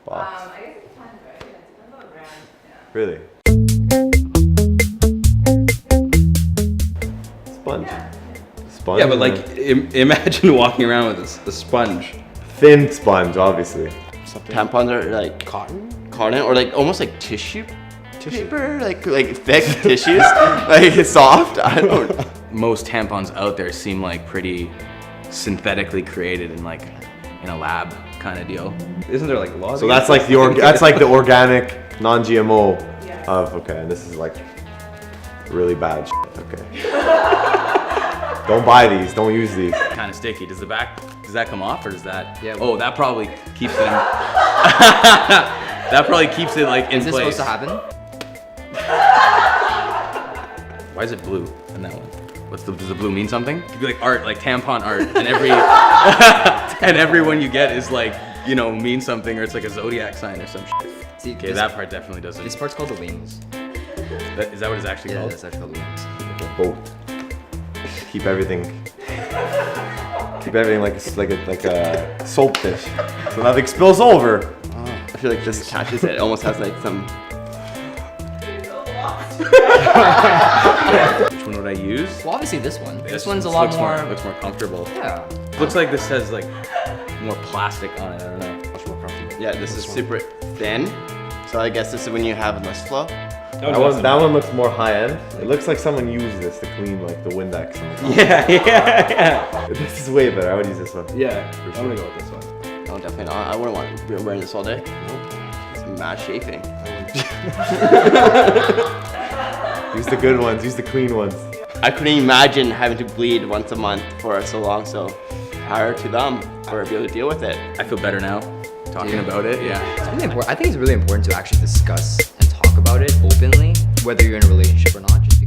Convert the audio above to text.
box. I guess it depends, right? It depends on the brand. Yeah. Really? Sponge. Yeah. Sponge. Yeah, but like, imagine walking around with a sponge. thin sponge, obviously. Tampons are like cotton or like almost like tissue paper, like thick tissues, like soft. I don't know. Most tampons out there seem like pretty synthetically created in like in a lab kind of deal. Isn't there like laws? So that's like the organic, non-GMO of and this is like really bad shit. Okay. Don't buy these. Don't use these. Kind of sticky. Does that come off or does that? Yeah. Oh, that probably keeps it in. That probably keeps it like in Is this place. supposed to happen? Why is it blue in that one? Does the blue mean something? It could be like art, like tampon art, and every one you get is like, you know, means something, or it's like a zodiac sign or some shit. See, Okay, that part definitely doesn't. This part's called the wings. Is that what it's actually Yeah, called? that's actually called the wings. Both. Keep everything like a soap dish, so nothing spills over. I feel like this catches it. It almost has like some. Which one would I use? Well, obviously this one. This This one's a lot more. looks more comfortable. Yeah. Looks like this has like more plastic on it. I don't know. Much more comfortable. Yeah, this is super thin. So I guess this is when you have less flow. That one looks more high end. It looks like someone used this to clean like the Windex. Yeah. This is way better. I would use this one. Yeah, I'm gonna go with this one. No, definitely not. I wouldn't want to be wearing this all day. It's mad chafing. Use the good ones. Use the clean ones. I couldn't imagine having to bleed once a month for so long. So prior to them, or be able to deal with it. I feel better now talking about it. Yeah. It's really important. I think it's really important to actually discuss and talk about it openly, whether you're in a relationship or not. Just